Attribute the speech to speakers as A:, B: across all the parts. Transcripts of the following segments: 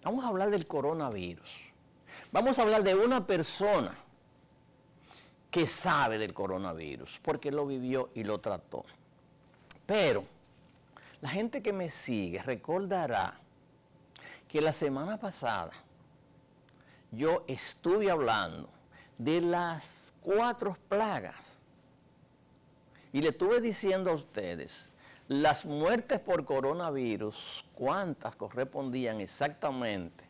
A: Vamos a hablar del coronavirus. Vamos a hablar de una persona que sabe del coronavirus, porque lo vivió y lo trató. Pero la gente que me sigue recordará que la semana pasada yo estuve hablando de las 4 plagas y le estuve diciendo a ustedes las muertes por coronavirus, cuántas correspondían exactamente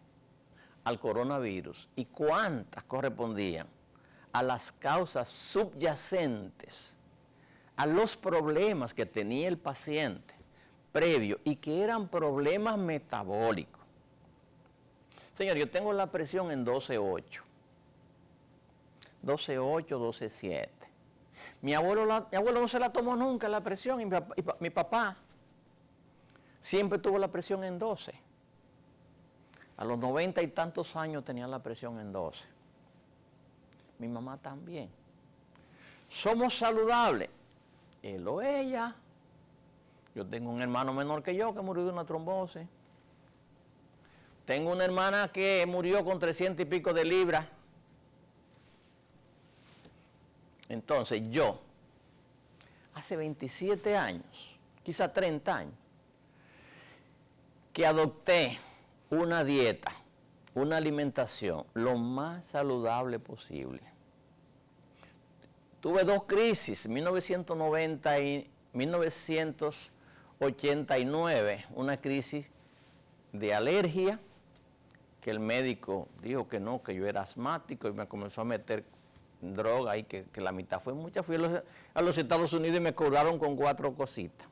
A: al coronavirus y cuántas correspondían a las causas subyacentes, a los problemas que tenía el paciente previo y que eran problemas metabólicos. Señor, yo tengo la presión en 12.8, 12.8, 12.7. Mi abuelo no se la tomó nunca la presión y mi papá siempre tuvo la presión en 12. A los 90 y tantos años tenía la presión en 12. Mi mamá también. Somos saludables, él o ella. Yo tengo un hermano menor que yo que murió de una trombosis. Tengo una hermana que murió con 300 y pico de libras. Entonces yo, hace 27 años, quizá 30 años, que adopté una dieta, una alimentación lo más saludable posible. Tuve 2 crisis, 1990 y 1989, una crisis de alergia, que el médico dijo que no, que yo era asmático y me comenzó a meter droga y que la mitad fue mucha. Fui a los Estados Unidos y me cobraron con 4 cositas.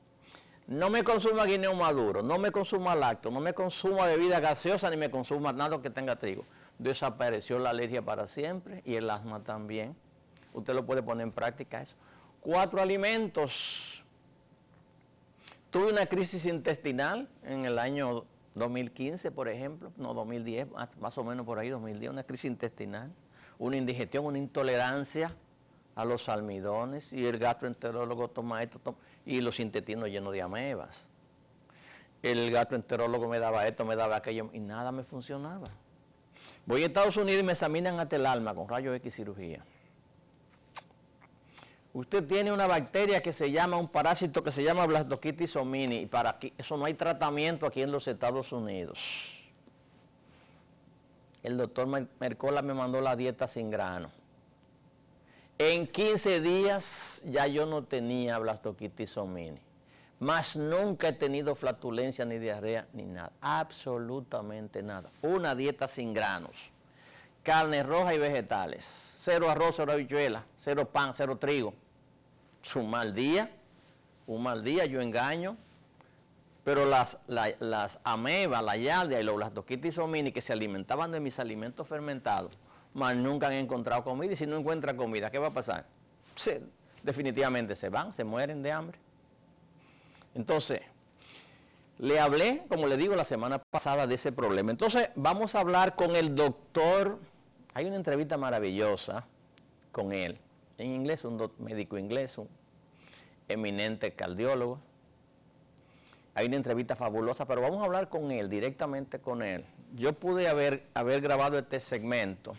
A: No me consuma guineo maduro, no me consuma lácteos, no me consuma bebida gaseosa, ni me consuma nada que tenga trigo. Desapareció la alergia para siempre y el asma también. Usted lo puede poner en práctica eso. 4 alimentos. Tuve una crisis intestinal en el año 2015, por ejemplo, no 2010, más o menos por ahí, 2010, una crisis intestinal, una indigestión, una intolerancia a los almidones, y el gastroenterólogo toma esto, y los intestinos llenos de amebas. El gastroenterólogo me daba esto, me daba aquello, y nada me funcionaba. Voy a Estados Unidos y me examinan hasta el alma con rayos X cirugía. Usted tiene una bacteria que se llama, un parásito que se llama Blastocystis homini, y para eso no hay tratamiento aquí en los Estados Unidos. El doctor Mercola me mandó la dieta sin grano. En 15 días ya yo no tenía Blastocystis homini, más nunca he tenido flatulencia, ni diarrea, ni nada, absolutamente nada. Una dieta sin granos, carne roja y vegetales, 0 arroz, 0 habichuela, 0 pan, 0 trigo. Un mal día yo engaño, pero las amebas, la yardia y los Blastocystis homini que se alimentaban de mis alimentos fermentados, más nunca han encontrado comida, y si no encuentran comida, ¿qué va a pasar? Definitivamente se van, se mueren de hambre. Entonces, le hablé, como le digo, la semana pasada de ese problema. Entonces, vamos a hablar con el doctor. Hay una entrevista maravillosa con él, en inglés, un médico inglés, un eminente cardiólogo. Hay una entrevista fabulosa, pero vamos a hablar con él, directamente con él. Yo pude haber grabado este segmento,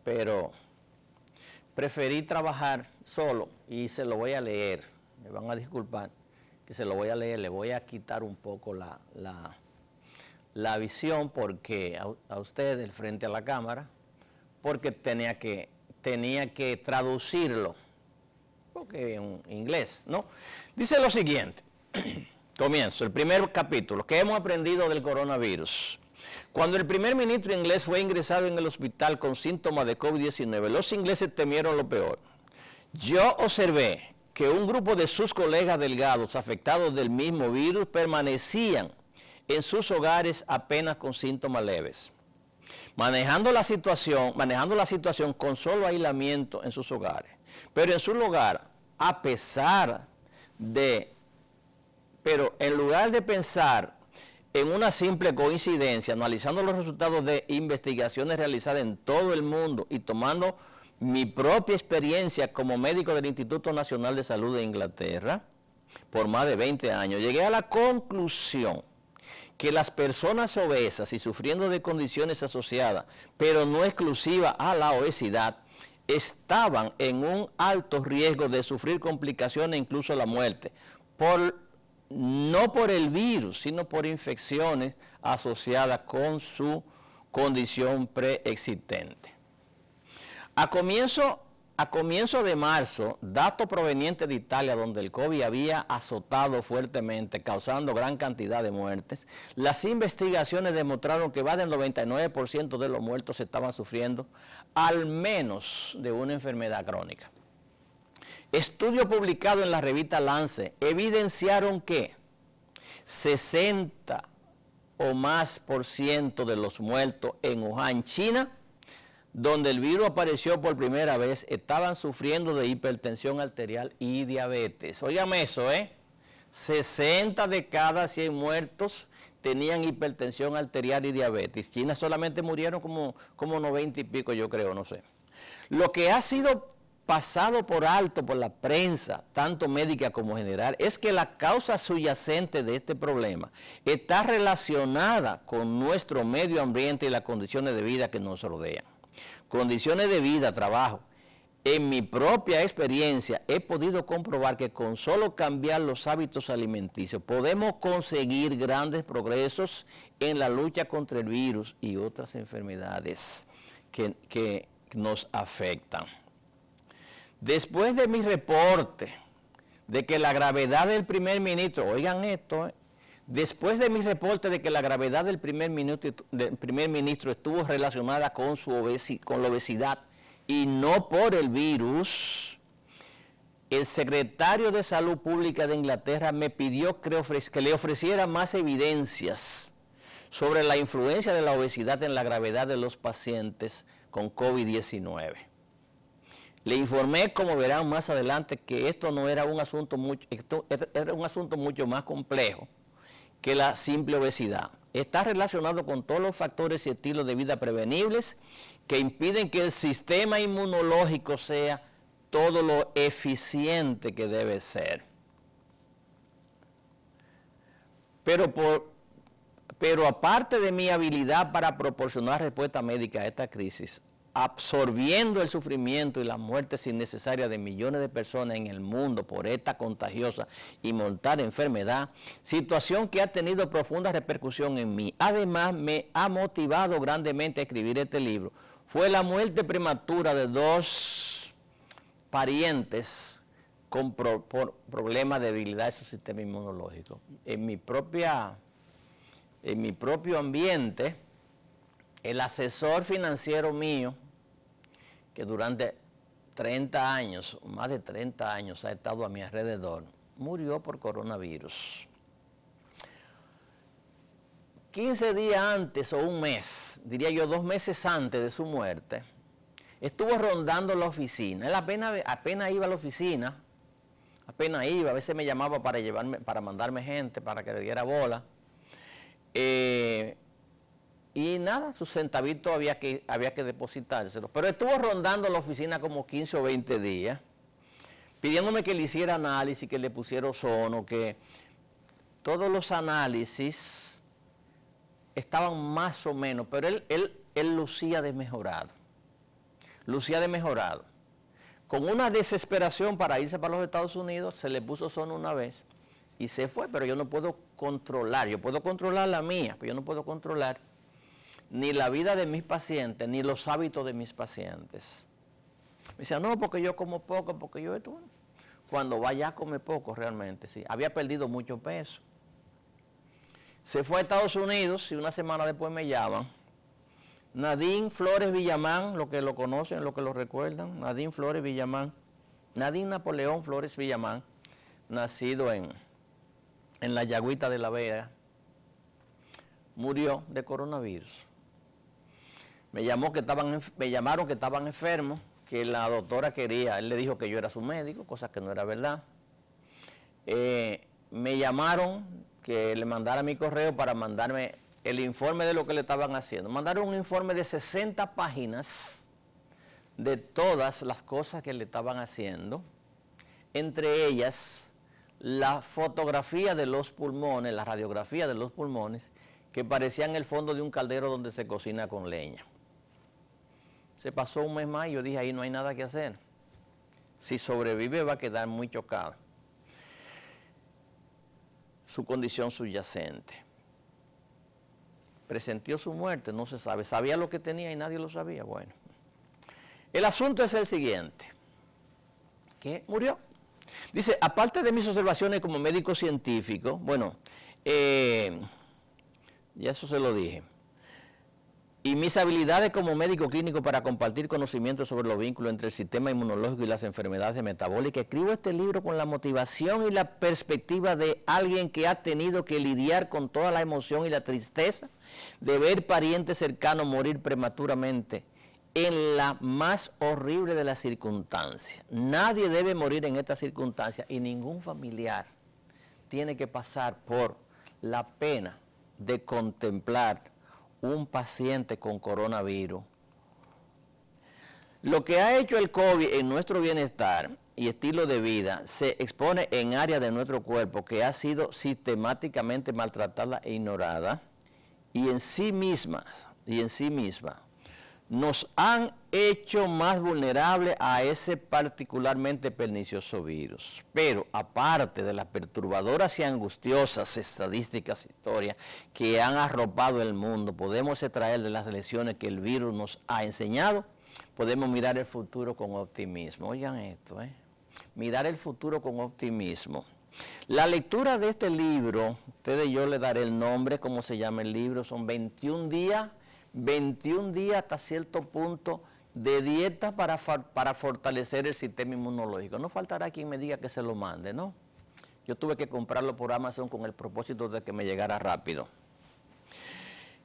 A: pero preferí trabajar solo y se lo voy a leer. Me van a disculpar que se lo voy a leer, le voy a quitar un poco la visión porque a ustedes frente a la cámara, porque tenía que traducirlo, porque en inglés, ¿no? Dice lo siguiente, comienzo, el primer capítulo, ¿qué hemos aprendido del coronavirus? Cuando el primer ministro inglés fue ingresado en el hospital con síntomas de COVID-19, los ingleses temieron lo peor. Yo observé que un grupo de sus colegas delgados afectados del mismo virus permanecían en sus hogares apenas con síntomas leves, manejando la situación con solo aislamiento en sus hogares. Pero en su lugar, pero en lugar de pensar en una simple coincidencia, analizando los resultados de investigaciones realizadas en todo el mundo y tomando mi propia experiencia como médico del Instituto Nacional de Salud de Inglaterra por más de 20 años, llegué a la conclusión que las personas obesas y sufriendo de condiciones asociadas, pero no exclusivas a la obesidad, estaban en un alto riesgo de sufrir complicaciones, incluso la muerte, no por el virus, sino por infecciones asociadas con su condición preexistente. A comienzo de marzo, datos provenientes de Italia, donde el COVID había azotado fuertemente, causando gran cantidad de muertes, las investigaciones demostraron que más del 99% de los muertos estaban sufriendo al menos de una enfermedad crónica. Estudios publicados en la revista Lancet evidenciaron que 60 o más por ciento de los muertos en Wuhan, China, donde el virus apareció por primera vez, estaban sufriendo de hipertensión arterial y diabetes. Óigame eso, 60 de cada 100 muertos tenían hipertensión arterial y diabetes. China solamente murieron como 90 y pico, yo creo, no sé. Lo que ha sido pasado por alto por la prensa, tanto médica como general, es que la causa subyacente de este problema está relacionada con nuestro medio ambiente y las condiciones de vida que nos rodean. Condiciones de vida, trabajo. En mi propia experiencia he podido comprobar que con solo cambiar los hábitos alimenticios podemos conseguir grandes progresos en la lucha contra el virus y otras enfermedades que nos afectan. Después de mi reporte de que la gravedad del primer ministro, oigan esto, después de mi reporte de que la gravedad del primer ministro estuvo relacionada con la obesidad y no por el virus, el secretario de Salud Pública de Inglaterra me pidió que le ofreciera más evidencias sobre la influencia de la obesidad en la gravedad de los pacientes con COVID-19. Le informé, como verán más adelante, que esto no era un asunto era un asunto mucho más complejo que la simple obesidad. Está relacionado con todos los factores y estilos de vida prevenibles que impiden que el sistema inmunológico sea todo lo eficiente que debe ser. Pero aparte de mi habilidad para proporcionar respuesta médica a esta crisis, absorbiendo el sufrimiento y las muertes innecesarias de millones de personas en el mundo por esta contagiosa y mortal enfermedad, situación que ha tenido profunda repercusión en mí. Además, me ha motivado grandemente a escribir este libro. Fue la muerte prematura de 2 parientes con problemas de debilidad de su sistema inmunológico. En mi propio ambiente, el asesor financiero mío, que durante 30 años, más de 30 años, ha estado a mi alrededor, murió por coronavirus. 15 días antes o un mes, diría yo 2 meses antes de su muerte, estuvo rondando la oficina. Él apenas iba a la oficina, a veces me llamaba para mandarme gente, para que le diera bola. Y nada, sus centavitos había que depositárselos. Pero estuvo rondando la oficina como 15 o 20 días, pidiéndome que le hiciera análisis, que le pusiera ozono, que todos los análisis estaban más o menos, pero él lucía desmejorado. Con una desesperación para irse para los Estados Unidos, se le puso ozono una vez y se fue, pero yo no puedo controlar. Yo puedo controlar la mía, pero yo no puedo controlar ni la vida de mis pacientes, ni los hábitos de mis pacientes. Me decía, no, porque yo como poco, porque yo esto. Cuando vaya a comer poco realmente, sí. Había perdido mucho peso. Se fue a Estados Unidos y una semana después me llaman. Nadine Flores Villamán, los que lo conocen, los que lo recuerdan, Nadine Flores Villamán, Nadine Napoleón Flores Villamán, nacido en la Yagüita de la Vega, murió de coronavirus. Me llamaron que estaban enfermos, que la doctora quería, él le dijo que yo era su médico, cosa que no era verdad. Me llamaron que le mandara mi correo para mandarme el informe de lo que le estaban haciendo. Mandaron un informe de 60 páginas de todas las cosas que le estaban haciendo, entre ellas la fotografía de los pulmones, la radiografía de los pulmones, que parecían el fondo de un caldero donde se cocina con leña. Se pasó un mes más y yo dije, ahí no hay nada que hacer. Si sobrevive va a quedar muy chocado. Su condición subyacente. Presentió su muerte, no se sabe. Sabía lo que tenía y nadie lo sabía. Bueno, el asunto es el siguiente. ¿Qué? Murió. Dice, aparte de mis observaciones como médico científico, bueno, ya eso se lo dije, y mis habilidades como médico clínico para compartir conocimientos sobre los vínculos entre el sistema inmunológico y las enfermedades metabólicas, escribo este libro con la motivación y la perspectiva de alguien que ha tenido que lidiar con toda la emoción y la tristeza de ver parientes cercanos morir prematuramente en la más horrible de las circunstancias. Nadie debe morir en estas circunstancias y ningún familiar tiene que pasar por la pena de contemplar un paciente con coronavirus. Lo que ha hecho el COVID en nuestro bienestar y estilo de vida se expone en áreas de nuestro cuerpo que ha sido sistemáticamente maltratada e ignorada y en sí misma nos han hecho más vulnerables a ese particularmente pernicioso virus. Pero aparte de las perturbadoras y angustiosas estadísticas, historias que han arropado el mundo, podemos extraer de las lecciones que el virus nos ha enseñado, podemos mirar el futuro con optimismo. Oigan esto, mirar el futuro con optimismo. La lectura de este libro, yo le daré el nombre, cómo se llama el libro, son 21 días hasta cierto punto de dieta para fortalecer el sistema inmunológico. No faltará quien me diga que se lo mande, ¿no? Yo tuve que comprarlo por Amazon con el propósito de que me llegara rápido.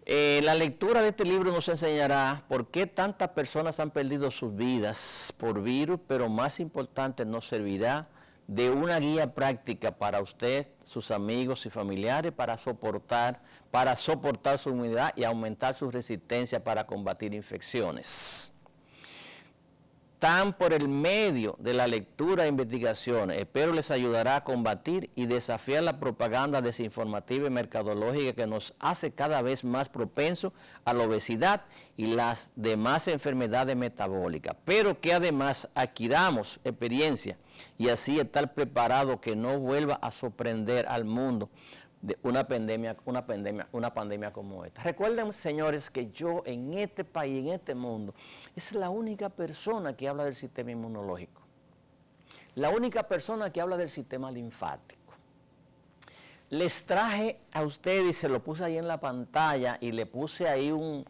A: La lectura de este libro nos enseñará por qué tantas personas han perdido sus vidas por virus, pero más importante, nos servirá de una guía práctica para usted, sus amigos y familiares para soportar su inmunidad y aumentar su resistencia para combatir infecciones. Tan por el medio de la lectura e investigaciones, espero les ayudará a combatir y desafiar la propaganda desinformativa y mercadológica que nos hace cada vez más propensos a la obesidad y las demás enfermedades metabólicas, pero que además adquiramos experiencia y así estar preparado que no vuelva a sorprender al mundo de una pandemia como esta. Recuerden, señores, que yo en este país, en este mundo, es la única persona que habla del sistema inmunológico. La única persona que habla del sistema linfático. Les traje a ustedes, y se lo puse ahí en la pantalla, y le puse ahí un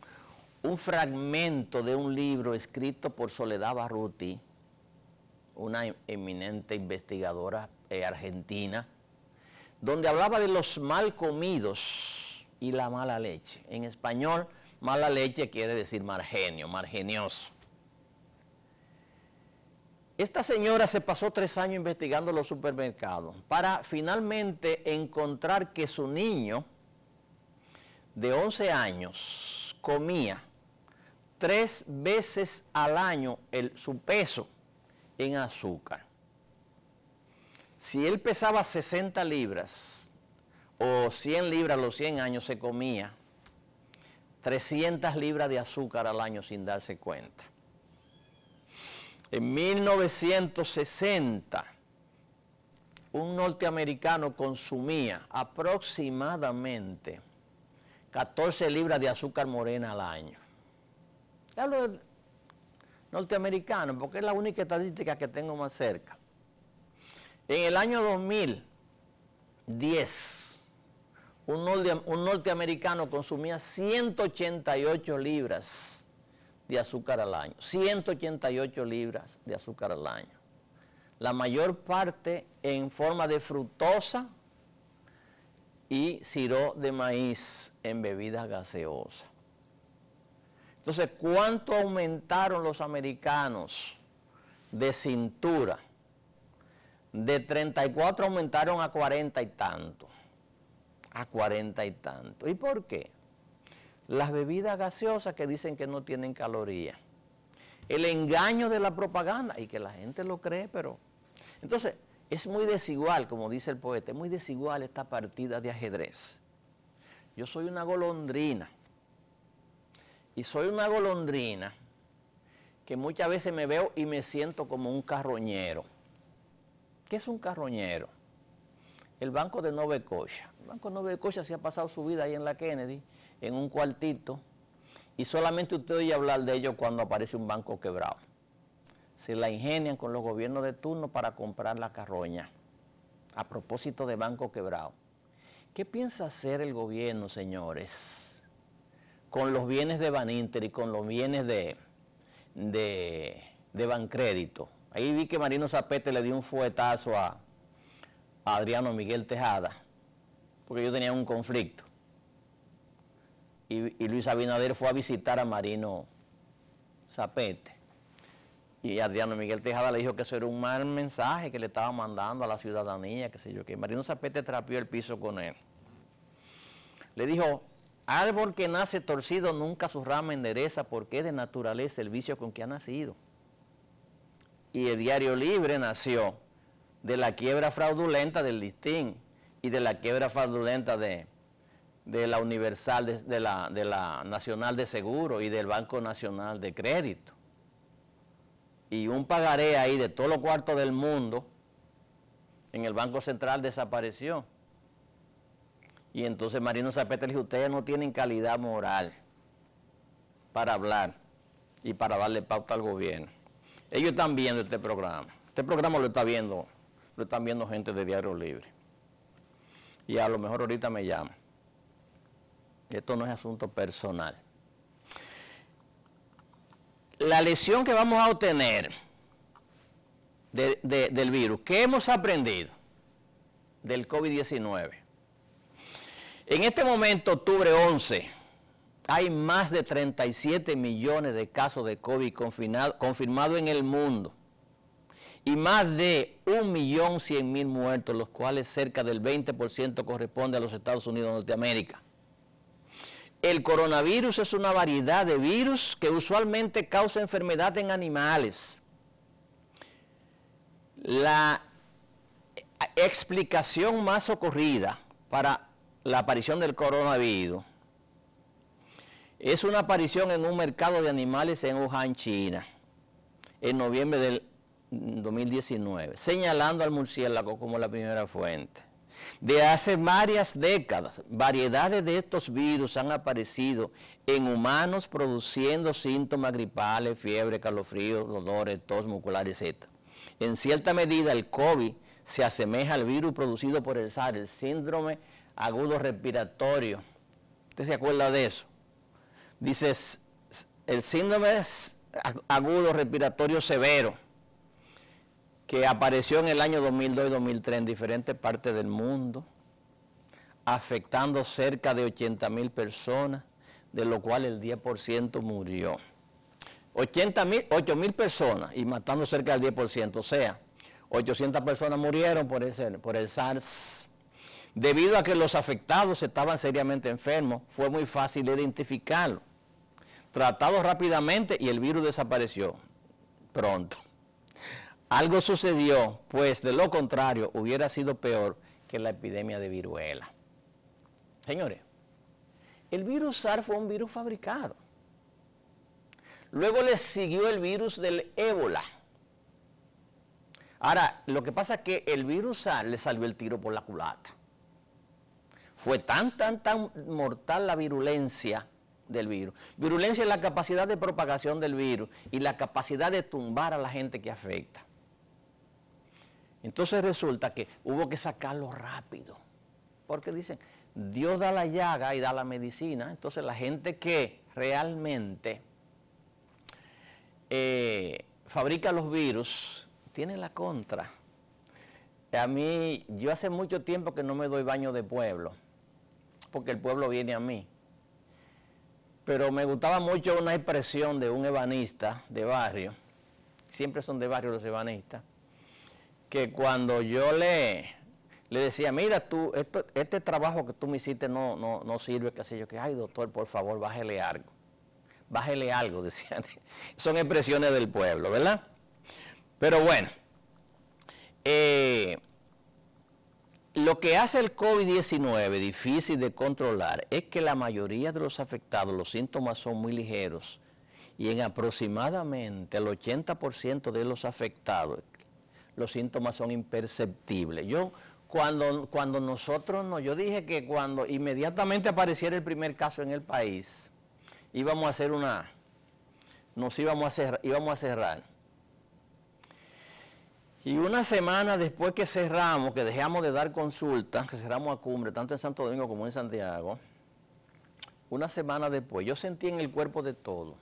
A: fragmento de un libro escrito por Soledad Barruti, una eminente investigadora argentina, donde hablaba de los mal comidos y la mala leche. En español, mala leche quiere decir mal genio, mal genioso. Esta señora se pasó 3 años investigando los supermercados para finalmente encontrar que su niño de 11 años comía 3 veces al año su peso en azúcar. Si él pesaba 60 libras o 100 libras a los 100 años, se comía 300 libras de azúcar al año sin darse cuenta. En 1960, un norteamericano consumía aproximadamente 14 libras de azúcar morena al año. Hablo del norteamericano porque es la única estadística que tengo más cerca. En el año 2010, un norteamericano consumía 188 libras de azúcar al año. 188 libras de azúcar al año. La mayor parte en forma de fructosa y sirope de maíz en bebidas gaseosas. Entonces, ¿cuánto aumentaron los americanos de cintura? De 34 aumentaron a 40 y tanto. A 40 y tanto. ¿Y por qué? Las bebidas gaseosas que dicen que no tienen calorías. El engaño de la propaganda y que la gente lo cree, pero... Entonces, es muy desigual, como dice el poeta, es muy desigual esta partida de ajedrez. Yo soy una golondrina. Y soy una golondrina que muchas veces me veo y me siento como un carroñero. ¿Qué es un carroñero? El Banco de Nova Scotia. El Banco de Nova Scotia se ha pasado su vida ahí en la Kennedy, en un cuartito, y solamente usted oye hablar de ello cuando aparece un banco quebrado. Se la ingenian con los gobiernos de turno para comprar la carroña. A propósito de banco quebrado. ¿Qué piensa hacer el gobierno, señores, con los bienes de Baninter y con los bienes de Bancrédito? Ahí vi que Marino Zapete le dio un fuetazo a Adriano Miguel Tejada, porque ellos tenían un conflicto. Y Luis Abinader fue a visitar a Marino Zapete. Y Adriano Miguel Tejada le dijo que eso era un mal mensaje que le estaba mandando a la ciudadanía, qué sé yo, que Marino Zapete trapeó el piso con él. Le dijo: árbol que nace torcido nunca su rama endereza, porque es de naturaleza el vicio con que ha nacido. Y el Diario Libre nació de la quiebra fraudulenta del Listín y de la quiebra fraudulenta de la Universal, de la Nacional de Seguro y del Banco Nacional de Crédito. Y un pagaré ahí de todos los cuartos del mundo en el Banco Central desapareció. Y entonces Marino Zapete le dijo: ustedes no tienen calidad moral para hablar y para darle pauta al gobierno. Ellos están viendo este programa. Este programa lo están viendo gente de Diario Libre. Y a lo mejor ahorita me llaman. Esto no es asunto personal. La lección que vamos a obtener del virus, ¿qué hemos aprendido del COVID-19? En este momento, octubre 11, hay más de 37 millones de casos de COVID confirmados en el mundo y más de 1.100.000 muertos, los cuales cerca del 20% corresponde a los Estados Unidos de Norteamérica. El coronavirus es una variedad de virus que usualmente causa enfermedad en animales. La explicación más socorrida para la aparición del coronavirus es una aparición en un mercado de animales en Wuhan, China, en noviembre del 2019, señalando al murciélago como la primera fuente. De hace varias décadas, variedades de estos virus han aparecido en humanos produciendo síntomas gripales, fiebre, calofríos, dolores, tos muscular, etc. En cierta medida, el COVID se asemeja al virus producido por el SARS, el síndrome agudo respiratorio. ¿Usted se acuerda de eso? Dice, el síndrome agudo respiratorio severo, que apareció en el año 2002 y 2003 en diferentes partes del mundo, afectando cerca de 80.000 personas, de lo cual el 10% murió. 8.000 personas y matando cerca del 10%, o sea, 800 personas murieron por el SARS. Debido a que los afectados estaban seriamente enfermos, fue muy fácil identificarlo. Tratado rápidamente y el virus desapareció pronto. Algo sucedió, pues de lo contrario hubiera sido peor que la epidemia de viruela. Señores, el virus SARS fue un virus fabricado. Luego le siguió el virus del ébola. Ahora, lo que pasa es que el virus SARS le salió el tiro por la culata. Fue tan mortal la virulencia del virus. Virulencia es la capacidad de propagación del virus y la capacidad de tumbar a la gente que afecta. Entonces resulta que hubo que sacarlo rápido, porque dicen, Dios da la llaga y da la medicina. Entonces la gente que realmente fabrica los virus tiene la contra. A mí, yo hace mucho tiempo que no me doy baño de pueblo, porque el pueblo viene a mí. Pero me gustaba mucho una expresión de un ebanista de barrio, siempre son de barrio los ebanistas, que cuando yo le decía, mira tú, este trabajo que tú me hiciste no sirve, qué sé yo, que, ay doctor, por favor, bájele algo, decían. Son expresiones del pueblo, ¿verdad? Pero bueno, Lo que hace el COVID-19 difícil de controlar es que la mayoría de los afectados, los síntomas son muy ligeros y en aproximadamente el 80% de los afectados, los síntomas son imperceptibles. Yo dije que cuando inmediatamente apareciera el primer caso en el país, íbamos a cerrar. Y una semana después que cerramos, que dejamos de dar consultas, que cerramos a Cumbre, tanto en Santo Domingo como en Santiago, una semana después, yo sentí en el cuerpo de todo.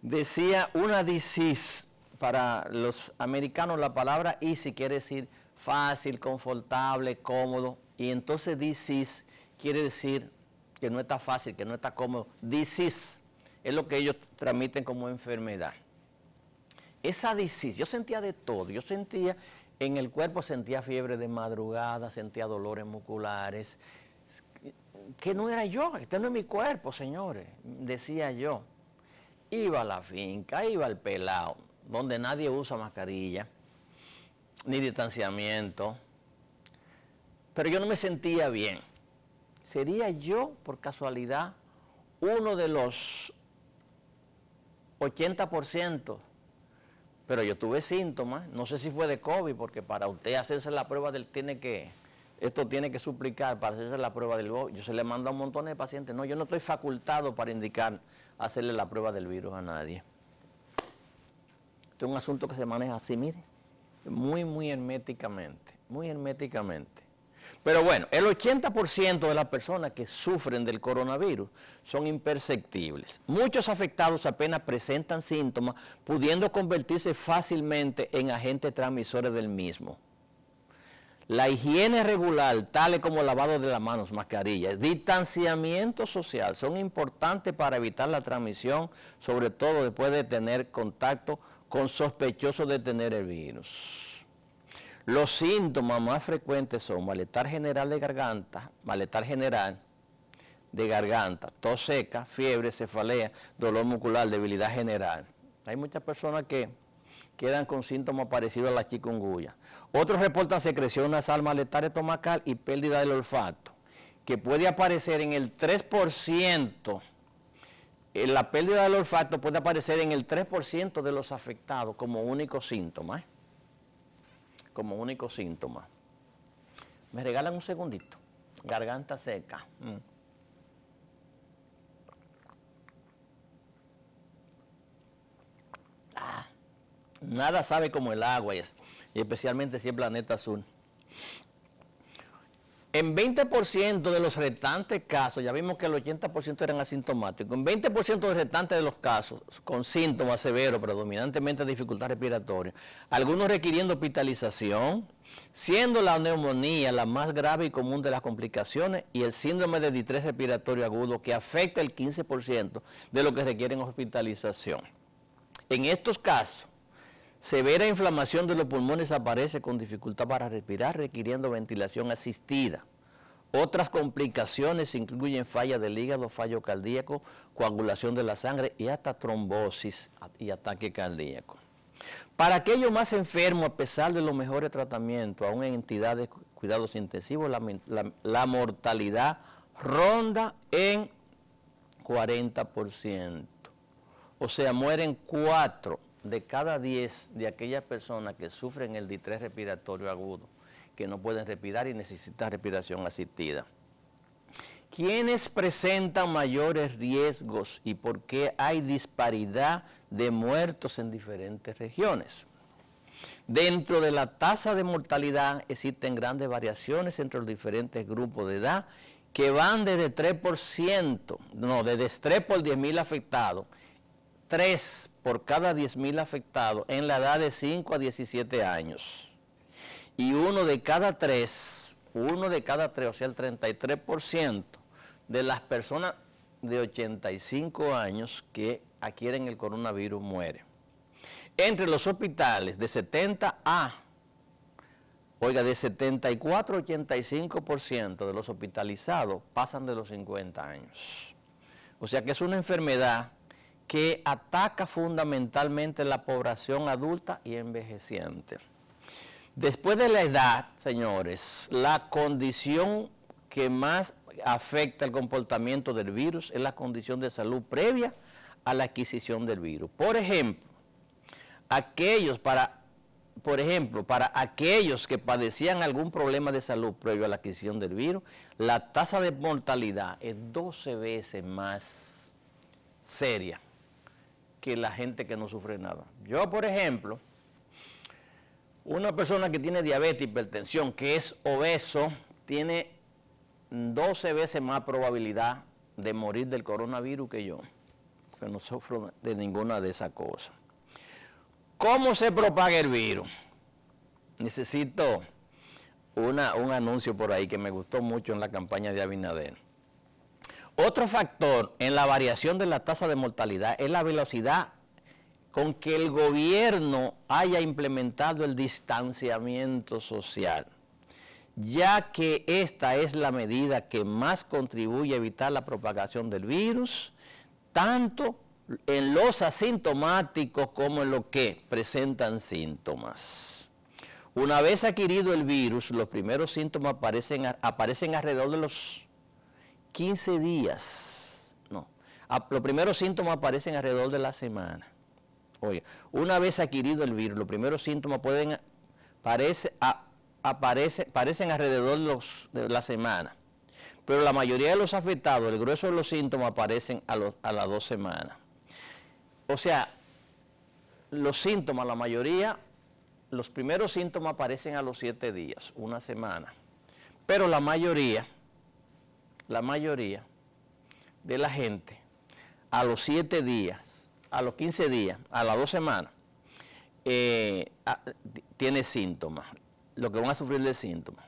A: Decía una disease, para los americanos la palabra easy quiere decir fácil, confortable, cómodo, y entonces disease quiere decir que no está fácil, que no está cómodo. Disease es lo que ellos transmiten como enfermedad. Esa disease, yo sentía de todo, yo sentía en el cuerpo, sentía fiebre de madrugada, sentía dolores musculares, que no era yo, este no es mi cuerpo, señores, decía yo. Iba a la finca, iba al pelao, donde nadie usa mascarilla, ni distanciamiento, pero yo no me sentía bien. ¿Sería yo, por casualidad, uno de los 80%? Pero yo tuve síntomas, no sé si fue de COVID, porque para usted hacerse la prueba esto tiene que suplicar para hacerse la prueba del virus. Yo se le mando a un montón de pacientes, no, yo no estoy facultado para indicar hacerle la prueba del virus a nadie. Este es un asunto que se maneja así, mire, muy herméticamente, muy herméticamente. Pero bueno, el 80% de las personas que sufren del coronavirus son imperceptibles. Muchos afectados apenas presentan síntomas, pudiendo convertirse fácilmente en agentes transmisores del mismo. La higiene regular, tales como lavado de las manos, mascarillas, distanciamiento social, son importantes para evitar la transmisión, sobre todo después de tener contacto con sospechosos de tener el virus. Los síntomas más frecuentes son malestar general de garganta, tos seca, fiebre, cefalea, dolor muscular, debilidad general. Hay muchas personas que quedan con síntomas parecidos a la chikungunya. Otros reportan secreción nasal, malestar estomacal y pérdida del olfato, que puede aparecer en el 3%. La pérdida del olfato puede aparecer en el 3% de los afectados como único síntoma. Como único síntoma. ¿Me regalan un segundito? Garganta seca. Nada sabe como el agua, y especialmente si es planeta azul. En 20% de los restantes casos, ya vimos que el 80% eran asintomáticos, en 20% de los restantes de los casos con síntomas severos, predominantemente dificultad respiratoria, algunos requiriendo hospitalización, siendo la neumonía la más grave y común de las complicaciones y el síndrome de distrés respiratorio agudo que afecta el 15% de los que requieren hospitalización. En estos casos, severa inflamación de los pulmones aparece con dificultad para respirar, requiriendo ventilación asistida. Otras complicaciones incluyen falla del hígado, fallo cardíaco, coagulación de la sangre y hasta trombosis y ataque cardíaco. Para aquellos más enfermos, a pesar de los mejores tratamientos, aún en entidades de cuidados intensivos, la mortalidad ronda en 40%. O sea, mueren 4 de cada 10 de aquellas personas que sufren el distrés respiratorio agudo, que no pueden respirar y necesitan respiración asistida. ¿Quiénes presentan mayores riesgos y por qué hay disparidad de muertos en diferentes regiones? Dentro de la tasa de mortalidad existen grandes variaciones entre los diferentes grupos de edad que van desde 3%, desde 3 por 10.000 afectados, 3 por cada 10.000 afectados en la edad de 5 a 17 años. Y uno de cada tres, o sea, el 33% de las personas de 85 años que adquieren el coronavirus muere. Entre los hospitales de 74 a 85% de los hospitalizados pasan de los 50 años. O sea que es una enfermedad que ataca fundamentalmente la población adulta y envejeciente. Después de la edad, señores, la condición que más afecta el comportamiento del virus es la condición de salud previa a la adquisición del virus. Por ejemplo, para aquellos que padecían algún problema de salud previo a la adquisición del virus, la tasa de mortalidad es 12 veces más seria que la gente que no sufre nada. Yo, por ejemplo, una persona que tiene diabetes, hipertensión, que es obeso, tiene 12 veces más probabilidad de morir del coronavirus que yo, porque no sufro de ninguna de esas cosas. ¿Cómo se propaga el virus? Necesito un anuncio por ahí que me gustó mucho en la campaña de Abinader. Otro factor en la variación de la tasa de mortalidad es la velocidad con que el gobierno haya implementado el distanciamiento social, ya que esta es la medida que más contribuye a evitar la propagación del virus, tanto en los asintomáticos como en los que presentan síntomas. Una vez adquirido el virus, los primeros síntomas aparecen alrededor de los 15 días. Los primeros síntomas aparecen alrededor de la semana. Oye, una vez adquirido el virus, los primeros síntomas aparecen alrededor de la semana. Pero la mayoría de los afectados, el grueso de los síntomas aparecen a las 2 semanas. O sea, los síntomas, la mayoría, los primeros síntomas aparecen a los 7 días, una semana. Pero la mayoría de la gente, a los 7 días, a los 15 días, a las 2 semanas, tiene síntomas, lo que van a sufrir de síntomas.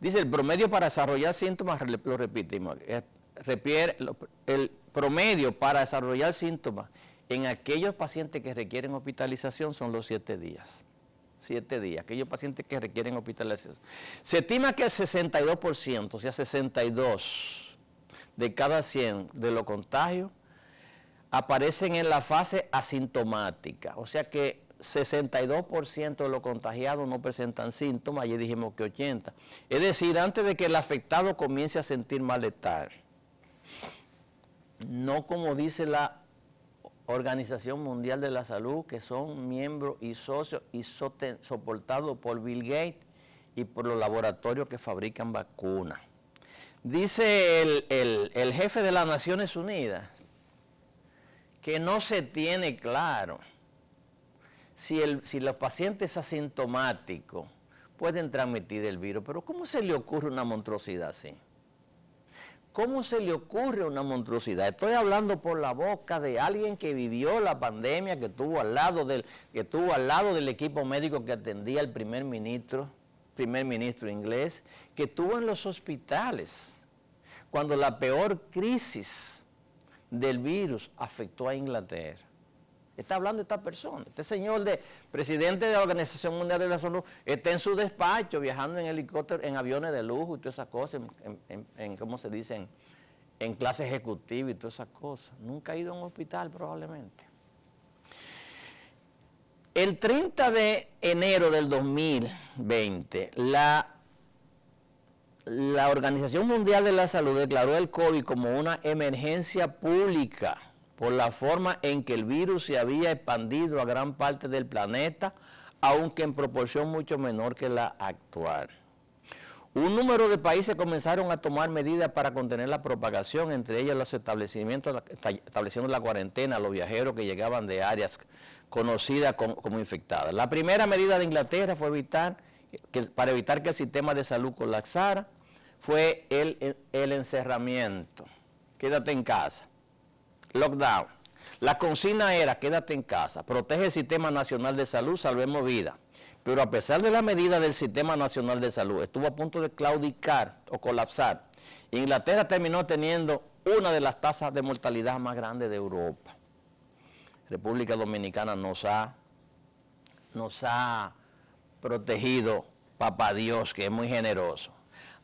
A: Dice, el promedio para desarrollar síntomas, lo repetimos, el promedio para desarrollar síntomas en aquellos pacientes que requieren hospitalización son los 7 días. 7 días, aquellos pacientes que requieren hospitalización. Se estima que el 62%, o sea, 62 de cada 100 de los contagios aparecen en la fase asintomática, o sea que 62% de los contagiados no presentan síntomas, ayer dijimos que 80%. Es decir, antes de que el afectado comience a sentir malestar, no como dice la Organización Mundial de la Salud, que son miembros y socios y soportados por Bill Gates y por los laboratorios que fabrican vacunas. Dice el jefe de las Naciones Unidas que no se tiene claro si los pacientes asintomáticos pueden transmitir el virus. Pero ¿cómo se le ocurre una monstruosidad así? ¿Cómo se le ocurre una monstruosidad? Estoy hablando por la boca de alguien que vivió la pandemia, que estuvo al lado del equipo médico que atendía al primer ministro inglés, que estuvo en los hospitales cuando la peor crisis del virus afectó a Inglaterra. Está hablando esta persona, este señor presidente de la Organización Mundial de la Salud, está en su despacho viajando en helicóptero, en aviones de lujo y todas esas cosas, ¿cómo se dice? En clase ejecutiva y todas esas cosas. Nunca ha ido a un hospital probablemente. El 30 de enero del 2020, la Organización Mundial de la Salud declaró el COVID como una emergencia pública por la forma en que el virus se había expandido a gran parte del planeta, aunque en proporción mucho menor que la actual. Un número de países comenzaron a tomar medidas para contener la propagación, entre ellas los establecimientos, estableciendo la cuarentena a los viajeros que llegaban de áreas conocidas como infectadas. La primera medida de Inglaterra fue para evitar que el sistema de salud colapsara, fue el encerramiento. Quédate en casa. Lockdown. La consigna era, quédate en casa, protege el Sistema Nacional de Salud, salvemos vidas. Pero a pesar de la medida del Sistema Nacional de Salud, estuvo a punto de claudicar o colapsar. Inglaterra terminó teniendo una de las tasas de mortalidad más grandes de Europa. República Dominicana nos ha protegido, papá Dios, que es muy generoso.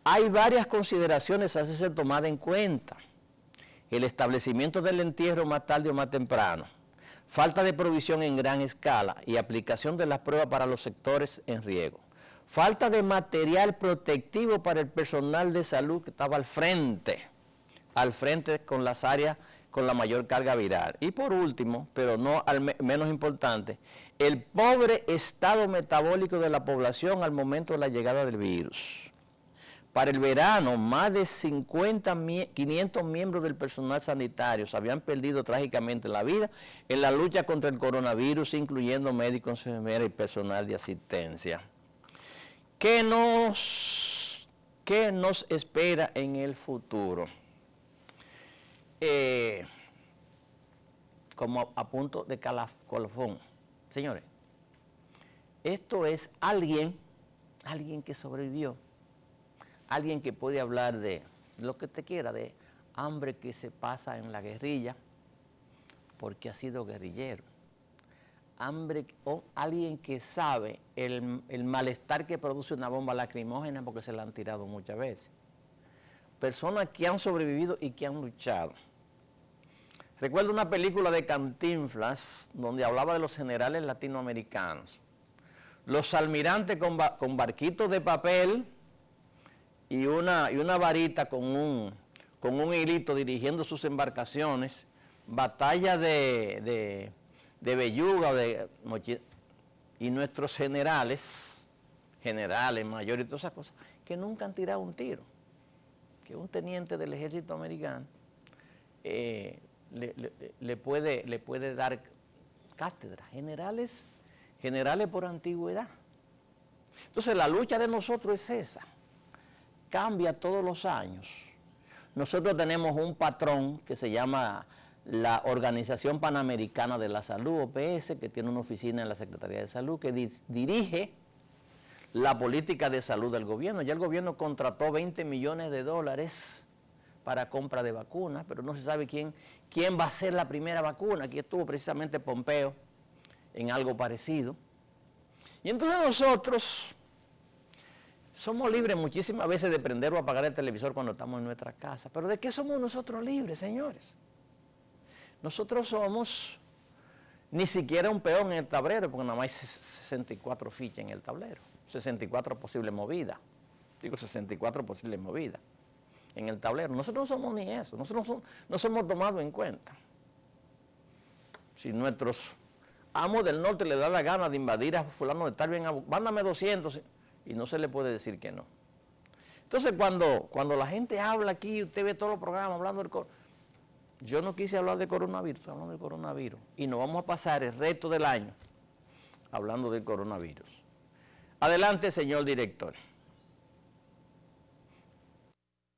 A: Hay varias consideraciones a ser tomadas en cuenta. El establecimiento del entierro más tarde o más temprano falta de provisión en gran escala y aplicación de las pruebas para los sectores en riesgo, falta de material protectivo para el personal de salud que estaba al frente con las áreas con la mayor carga viral. Y por último, pero no menos importante, el pobre estado metabólico de la población al momento de la llegada del virus. Para el verano, más de 500 miembros del personal sanitario se habían perdido trágicamente la vida en la lucha contra el coronavirus, incluyendo médicos, enfermeras y personal de asistencia. ¿Qué nos espera en el futuro? Como a punto de colofón. Señores, esto es alguien que sobrevivió, alguien que puede hablar de lo que te quiera, de hambre que se pasa en la guerrilla porque ha sido guerrillero, hambre, o alguien que sabe el malestar que produce una bomba lacrimógena porque se la han tirado muchas veces, personas que han sobrevivido y que han luchado. Recuerdo una película de Cantinflas donde hablaba de los generales latinoamericanos, los almirantes con barquitos de papel y una varita con un hilito dirigiendo sus embarcaciones, batalla de Belluga, y nuestros generales mayores y todas esas cosas, que nunca han tirado un tiro, que un teniente del ejército americano le puede dar cátedra, generales por antigüedad. Entonces la lucha de nosotros es esa, cambia todos los años. Nosotros tenemos un patrón que se llama la Organización Panamericana de la Salud, OPS, que tiene una oficina en la Secretaría de Salud, que dirige la política de salud del gobierno. Ya el gobierno contrató $20 millones para compra de vacunas, pero no se sabe quién va a ser la primera vacuna. Aquí estuvo precisamente Pompeo en algo parecido. Y entonces nosotros somos libres muchísimas veces de prender o apagar el televisor cuando estamos en nuestra casa. Pero ¿de qué somos nosotros libres, señores? Nosotros somos ni siquiera un peón en el tablero, porque nada más hay 64 fichas en el tablero, 64 posibles movidas. Digo 64 posibles movidas en el tablero. Nosotros no somos ni eso, nosotros no somos tomados en cuenta. Si nuestros amos del norte le da la gana de invadir a fulano de tal, bien, mándame 200, y no se le puede decir que no. Entonces cuando la gente habla aquí, usted ve todos los programas hablando del coronavirus. Yo no quise hablar de coronavirus, hablando del coronavirus, y nos vamos a pasar el resto del año hablando del coronavirus. Adelante, señor director.